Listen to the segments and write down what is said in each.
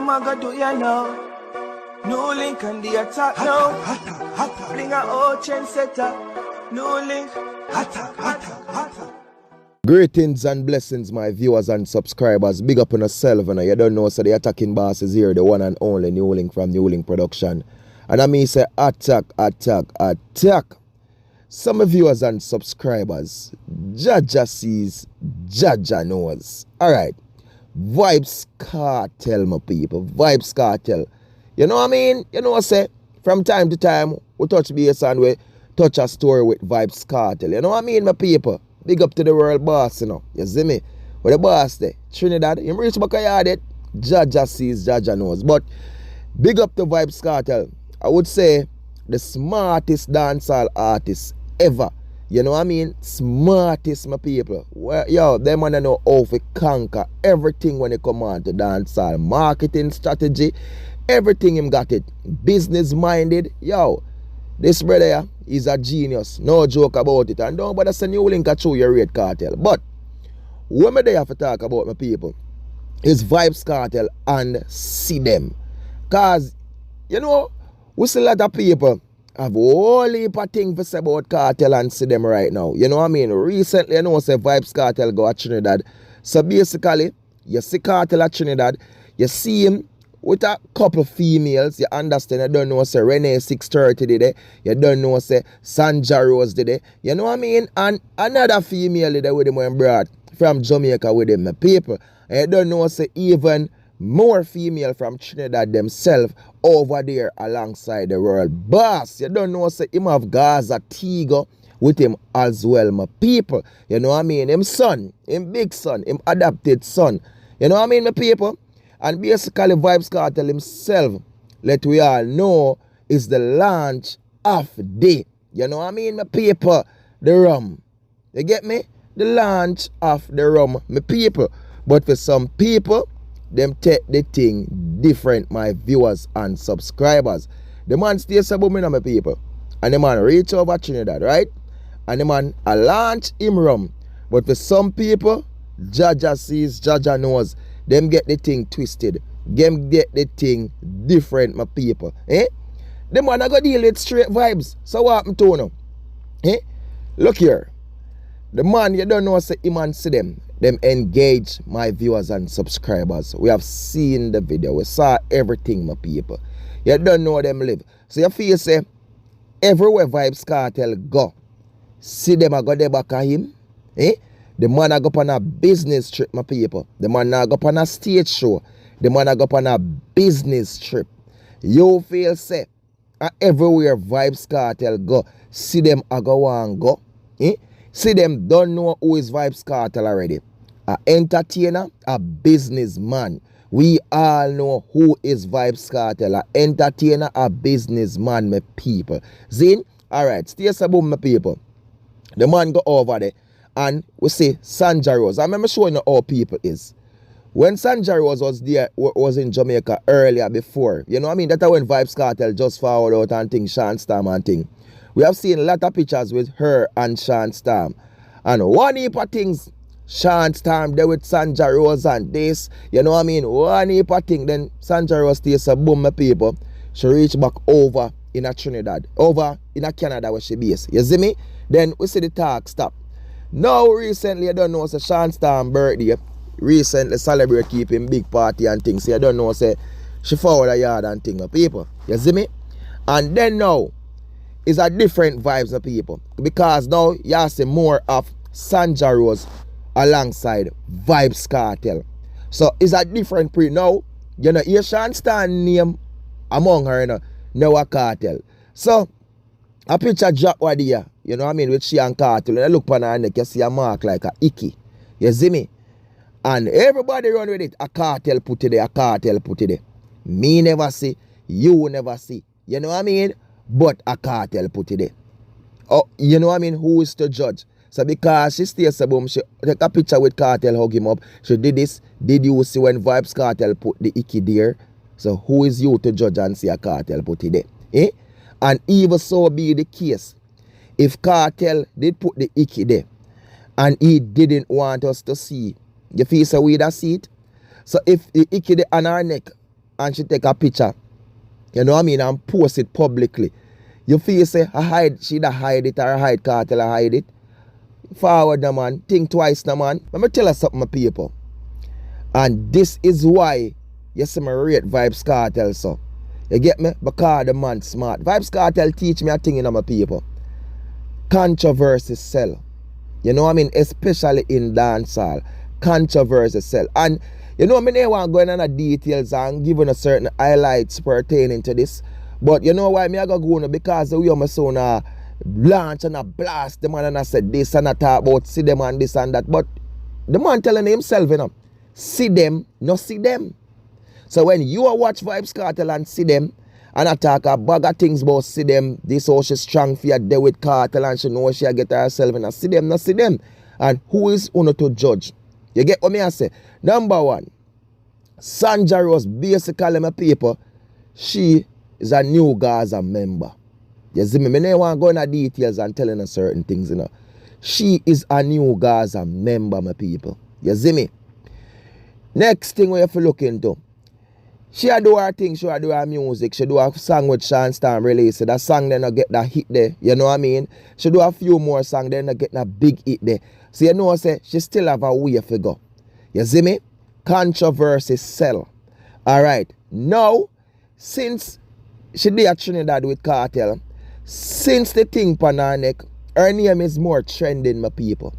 them a go do ya now. NEWLINK and the attack now. Bring a old chain setter. NEWLINK. Hotter. Greetings and blessings, my viewers and subscribers. Big up on yourself, and you don't know, so the attacking boss is here, the one and only NEWLINK from NEWLINK Production. And I mean, say attack. Some viewers and subscribers, Jaja sees, Jaja knows. Alright, Vybz Kartel, my people, Vybz Kartel. You know what I mean? You know what I say? From time to time, we touch base and we touch a story with Vybz Kartel. You know what I mean, my people? Big up to the world boss, you know. You see me? Where the boss there? Trinidad. Him reach back a yard it. Jaja sees, Jaja knows. But big up to Vybz Kartel. I would say the smartest dancehall artist ever. You know what I mean? Smartest, my people. Well, yo, them wanna know how to conquer everything when it come on to dancehall. Marketing strategy, everything him got it. Business minded. Yo, this brother here, he's a genius. No joke about it. And don't bother say NEWLINK a show your rate cartel. But what me there have to talk about, my people, is Vybz Kartel and see them. Cause, you know, we see a lot of people have a whole heap of things to say about Kartel and see them right now. You know what I mean? Recently, you know, say Vybz Kartel go to Trinidad. So basically, you see Kartel at Trinidad, you see him with a couple of females. You understand? You don't know, say Renee 630 did it. You don't know, say Sandra Rose did it. You know what I mean? And another female did it with him when brought from Jamaica with him, my people. And you don't know, say even more female from Trinidad themselves over there alongside the world boss. You don't know, say him have Gaza Tigo with him as well, my people. You know what I mean? Him son, him big son, him adopted son. You know what I mean, my people? And basically Vybz Kartel himself, let we all know, is the launch of the, you know what I mean, my people, the rum. You get me? The launch of the rum, my people. But for some people, them take the thing different, my viewers and subscribers. The man stays above me, my people. And the man reach over Trinidad, right? And the man a launch him rum. But for some people, Jaja sees, Jaja knows. Them get the thing twisted. Them get the thing different, my people. Eh? The man I go deal with straight vibes. So what happened to him? Eh? Look here. The man, you don't know, say him and see them. Them engage my viewers and subscribers. We have seen the video. We saw everything, my people. You don't know them live. So you feel say, everywhere Vybz Kartel go, see them I go there back at him. Eh? The man I go on a business trip, my people. The man I go on a stage show. The man I go on a business trip. You feel say, everywhere Vybz Kartel go, see them I go and go. Eh? See them don't know who is Vybz Kartel already. A entertainer, a businessman. We all know who is Vybz Kartel. A entertainer, a businessman, my people. Zin? Alright, stay sabum, my people. The man go over there. And we say Sandra Rose. I remember showing you how people is. When Sandra Rose was there, was in Jamaica earlier before, you know what I mean? That's when Vybz Kartel just forward out and thing, Sean Storm and thing. We have seen a lot of pictures with her and Sean Storm. And one heap of things, Sean Storm there with Sandra Rose and this, you know what I mean? One heap of things. Then Sandra Rose stays a boom, my people. She reach back over in a Trinidad, over in a Canada where she based. You see me? Then we see the talk stop. Now recently, I don't know, say Sean Storm birthday, recently celebrate keeping big party and things. So I don't know, say she forward a yard and thing of people. You see me? And then now, it's a different vibes of people. Because now, you see more of Sandra Rose alongside Vybz Kartel. So it's a different pre. Now, you know, hear Sean Storm name among her, you know, now a Kartel. So, a picture drop right there, you know what I mean, with she and Kartel. And I look upon her neck, you see a mark like a icky. You see me? And everybody run with it. A Kartel put it there, a Kartel put it there. Me never see, you never see. You know what I mean? But a Kartel put it there. Oh, you know what I mean? Who is to judge? So because she stays a boom, she take a picture with Kartel, hug him up. She did this. Did you see when Vybz Kartel put the icky there? So who is you to judge and see a Kartel put it there? Eh? And even so be the case, if Kartel did put the icky there and he didn't want us to see, you feel so we'd see it? So if the icky there on our neck and she take a picture, you know what I mean, and post it publicly. You feel say, she'd hide it or hide Kartel or hide it. Forward the man, think twice the man. Let me tell you something, my people. And this is why you see me rate Vybz Kartel so. You get me? Because the man smart. Vybz Kartel teach me a thing in my people. Controversy sell. You know what I mean? Especially in dancehall. Controversy sell. And you know, I mean, I want to go into details and give a certain highlights pertaining to this. But you know why me I go go on? Because the way my son launch and a blast the man and I said this and I talk about see them and this and that. But the man telling himself, you know, see them, not see them. So when you watch Vybz Kartel and see them, and I talk a bag of things about see them, this how she strong for there with Kartel and she know she get herself and I see them, not see them. And who is uno to judge? You get what me I say? Number one, Sandra was basically my people, she is a new Gaza member. You see me? I don't want to go into details and telling her certain things, you know. She is a new Gaza member, my people. You see me? Next thing we have to look into. She do her thing, she do her music, she do a song with Sean Storm release. That song then not get that hit there. You know what I mean? She do a few more songs, then not get that big hit there. So you know say she still have a way to go. You see me? Controversy sell. Alright. Now, since she did a Trinidad with Kartel, since the thing on her neck, her name is more trending, my people.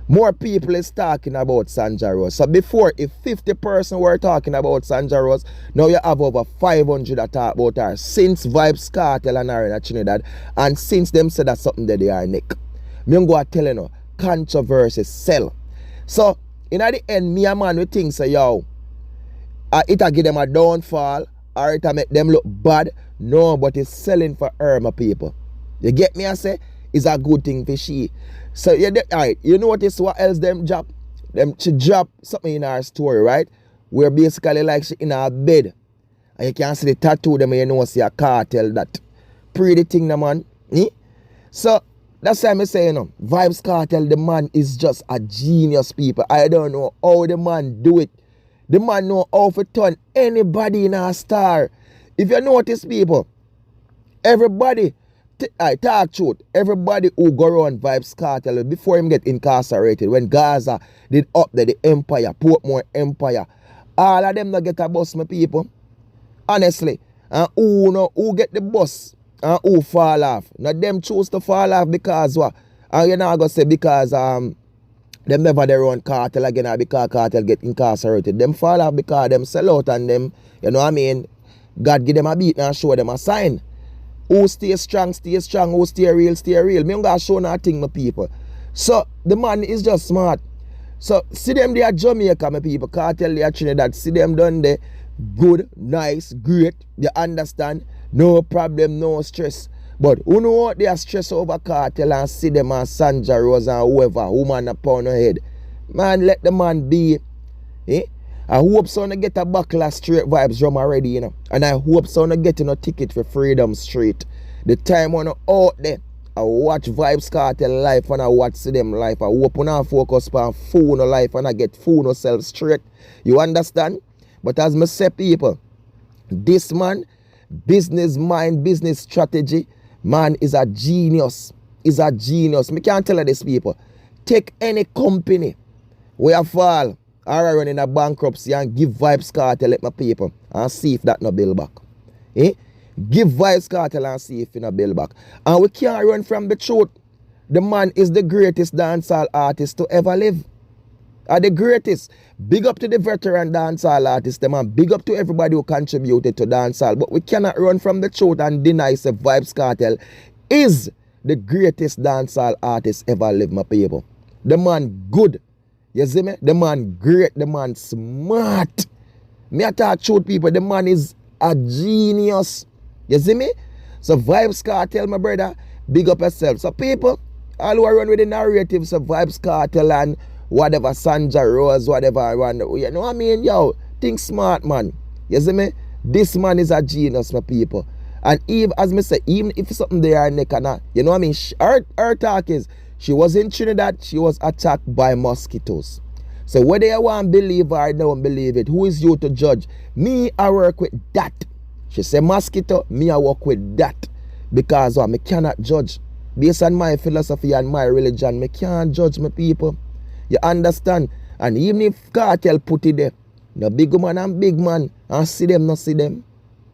More people is talking about Sandra Rose. So before, if 50 person were talking about Sandra Rose, now you have over 500 that talk about her. Since Vybz Kartel and her in Trinidad, and since them said that something that they are neck. Me go telling you, controversy sell. So, in the end, me and man we think say, yo, it'll give them a downfall, or it'll make them look bad. No, but it's selling for her, my people. You get me? I say, it's a good thing for she. So, alright, you notice what else them drop? She drop something in her story, right? Where basically like she in her bed. And you can see the tattoo them and you know see a Kartel that. Pretty thing, the man. So, that's why I say, you know, Vybz Kartel, the man is just a genius, people. I don't know how the man do it. The man know how to turn anybody in a star. If you notice, people, everybody, I talk truth, everybody who go around Vybz Kartel before him get incarcerated, when Gaza did up there, the empire, Portmore Empire, all of them not get a bus, my people. Honestly. And who get the bus? And who fall off? Now them choose to fall off because what? And you're not going to say because them never their own Kartel again or because Kartel get incarcerated. Them fall off because them sell out and them, you know what I mean? God give them a beat and show them a sign. Who stay strong, who stay real, stay real. Me gonna show nothing, my people. So the man is just smart. So see them there at Jamaica, my people. Kartel there at Trinidad. See them done there. Good, nice, great. You understand? No problem, no stress. But who know what they are stress over Kartel and see them and Sandra Rose and whoever, woman upon her head. Man, let the man be. I hope so get a backlash straight vibes drum already, you know. And I hope so get a ticket for Freedom Street. The time when I'm out there, I watch Vybz Kartel life and I watch see them life. I hope when I focus on food life and I get food self straight. You understand? But as me say, people, this man, business mind, business strategy, man is a genius. Is a genius. Me can't tell you this, people. Take any company where I fall or run in a bankruptcy and give Vybz Kartel let my people and see if that no bill back. Give Vybz Kartel and see if it no bill back. And we can't run from the truth. The man is the greatest dancehall artist to ever live. The greatest. Big up to the veteran dancehall artist, the man. Big up to everybody who contributed to dancehall. But we cannot run from the truth and deny that Vybz Kartel is the greatest dancehall artist ever live, my people. The man good. You see me? The man great. The man smart. Me I talk truth, people. The man is a genius. You see me? So Vybz Kartel, my brother, big up yourself. So people, all who are run with the narratives of Vybz Kartel and whatever, Sandra Rose, whatever, you know what I mean? Yo, think smart, man. You see me? This man is a genius, my people. And even, as me say, even if something there neck and that, you know what I mean? Her talk is, she was in Trinidad, she was attacked by mosquitoes. So whether you want to believe or don't believe it, who is you to judge? Me, I work with that. She say mosquito, me, I work with that. Because me cannot judge. Based on my philosophy and my religion, me can't judge my people. You understand? And even if Kartel put it there, no big man and big man, and see them, not see them.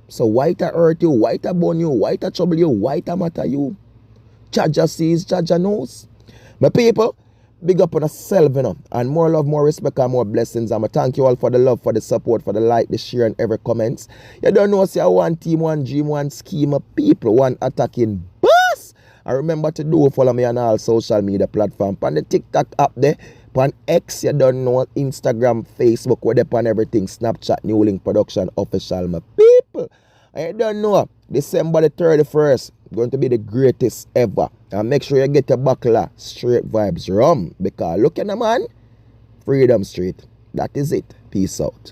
So why to hurt you, why to burn you, why to trouble you, why to matter you? Jaja sees, Jaja knows. My people, big up on yourself, you know, and more love, more respect, and more blessings. And I thank you all for the love, for the support, for the like, the share, and every comments. You don't know, say one team, one dream, one scheme of people, one attacking boss. And remember to do follow me on all social media platforms. On the TikTok app there, on X, you don't know, Instagram, Facebook, where they on everything, Snapchat, NEWLINK Production Official, my people. And you don't know, December the 31st, going to be the greatest ever. And make sure you get a buckle of straight vibes rum. Because look at the man, Freedom Street. That is it. Peace out.